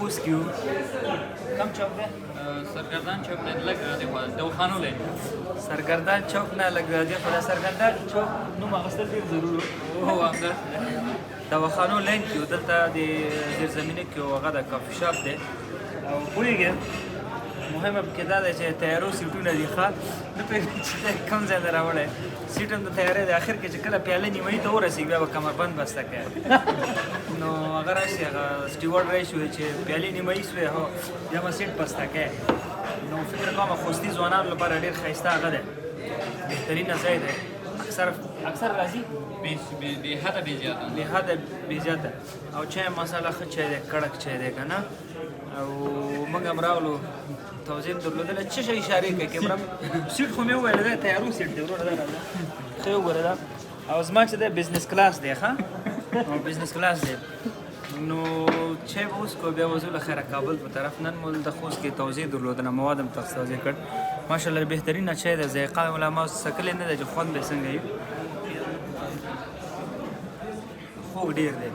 خوست کې وو. کوم چوک دی؟ سرګردان چوک نه لږ راځي خو دواخانو لین. سرګردان چوک نه لږ راځي خو د سرګردان چوک نوم اخیستل ډېر ضرور هو همداسې دواخانو لین کې وو. دلته د زیرزمینۍ کې هغه د کافي شاپ دی او پوهېږې مهمه پکې دا ده چې تیارو سیټونه دي ښه نه پوهېږم چې کوم ځای نه راوړی سیټ هم د تیارې د اخر کې چې کله پیاله نیمایي ته ورسېږي بیا به کمربند بسته کوي نو هغه راشي هغه سټیوارډ راشي وایي چې پیالې نیمایي شوې هو بیا به سیټ بسته کوي نو فکر کوم خوستي ځوانانو لپاره ډېر ښایسته هغه دی بهترینه ځای دی اکثر راځي بې حده بې زیاته بې حده بې زیاته او چای مساله ښه چای دی کړک چای دی که نه او موږ هم راغلو توضیح درلودله څه شی اشارې کوي کیمره سیټ خو مې وویل دی تیارو سیټ دی وروره دا راځه ښه یې وګوره دا او زما چې دی بزنس کلاس دی ښه او بزنس کلاس دی نو چای به اوس کو بیا وځو له خیره کابل په طرف نن مو د خوست کې توضیح درلودله مواد هم تاسو توضیح کړ ماشاءالله بهترینه چای دی ذایقه ولا ما څکلی نه دی چې خوند به څنګه وي خوږ ډېر دی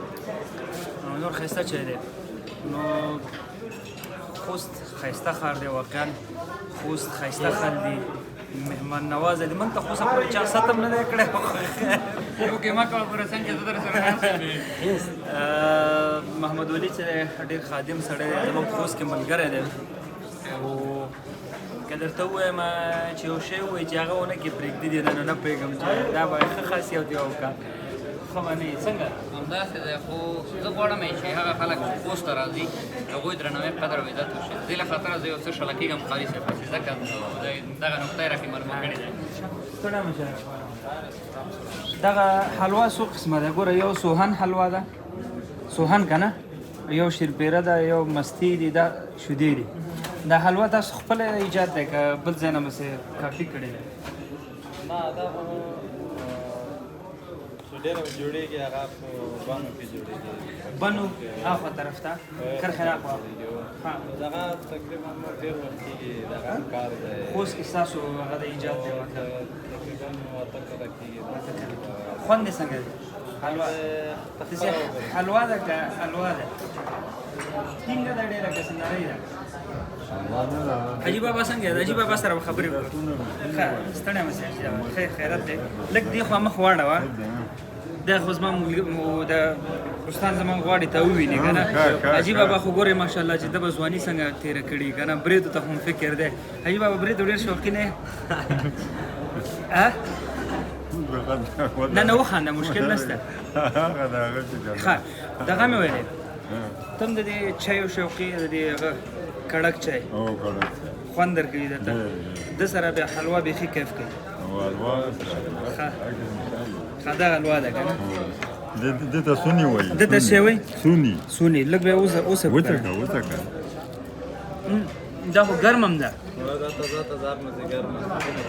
او نور ښایسته چای دی نو خوست ښایسته ښار دی واقعا خوست ښایسته خل دی مهمان نوازه دی موږ ته خو څه پورې چا ستم نه دی کړی اوکې ما کوه پوره څنګه زه در سره ناست محمد ولي چې ډېر خادم سړی دی زموږ خوست کې ملګری دی او که درته ووایم چې یو شی ووایي چې هغه ونه کې پرېږدي دی نو نه پوهېږم چې دا به ښه خاصیت یې وکړه ښه به نه وي څنګه همداسې دی خو زه غواړم چې هغه خلک خوست ته راځي هغوی درناوی قدر او عزت وشي دې له خاطره زه یو څه شله کېږم قاري صاحب پسې ځکه دغه نقطه یې راکې معلومه کړې دی ستړی مه شه دغه حلوا څو قسمه ده ګوره یو سوهن حلوا ده سوهن که نه یو شیرپیره ده یو مستی دي دا شودې دي دا حلوا تاسو خپله ایجاد دی که بل ځای نه مې کاپي کړی دی نه دا خو ډېره جوړېږي هغه په بانو کې جوړېږي بنو هاخوا طرف ته کرښې هاخوا دغه تقریبا ډېر وخت کېږي دغه کار دی خوست کې ستاسو هغه د ایجاد دی مطلب تقریبا 8 کاله کېږي خوند یې څنګه دی حلوا داسې حلوا ده که حلوا ده ټینګه ده ډېره که څه نرۍ ده حاجي بابا څنګه دی حاجي بابا سره به خبرې وکړو ښه ستړی مه شې خیرت دی لږ دې خوا مخ واړوه دا خو زما د استاد زموږ غواړي ته وویني که نه حاجي بابا خو ګورې ماشاءالله چې ده به ځواني څنګه تېره کړي که نه بریدو ته هم فکر دی حاجي بابا بریدو ډېر شوقین یې نه نه وخانده مشکل نشته ښه دغه مې ویلی ته هم د دې چایو شوقي د دې هغه کړک چای خوند درکوي درته ده سره بیا حلوا بیخي کیف کوي ښه دغه حلوا ده که نه دته سونی وایي دته څه وایي سونی لږ به اوسه وڅکه دا خو ګرم هم ده دا تازه مزه ګرمه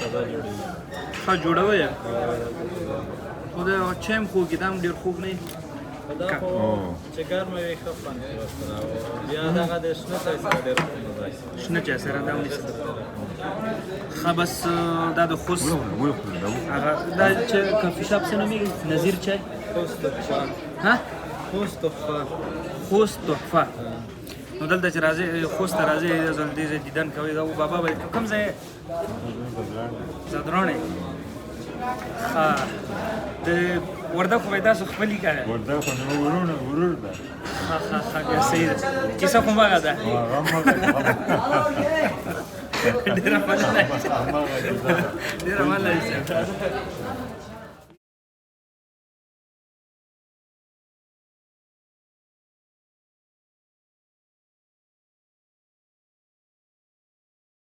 تازه جوړېږي ښه جوړوی یې خو دا چای هم خوږ دا هم ډېر خوږ نه دا خو چې ګرمه وي ښه خوند کوي ورسره بیا دغه د شنه چای سره ډېر خوند راځي شنه چای سره دا ونیسه ښه بس دا د خوست هغه دا چې کافي شاپ څه نومېږي نظیر چای خوست تحفه ها خوست تحفه نو دلته چې راځئ خوست ته راځئ دې ځای دیدن کوئ دا بابا به کوم ځای زدرانې ښه د وردګ خو به تاسو خپلې کوئ وردګ خو زموږ ورور ده ښه بیا صحیح ده کیسه خو هماغه ده ډېره مننه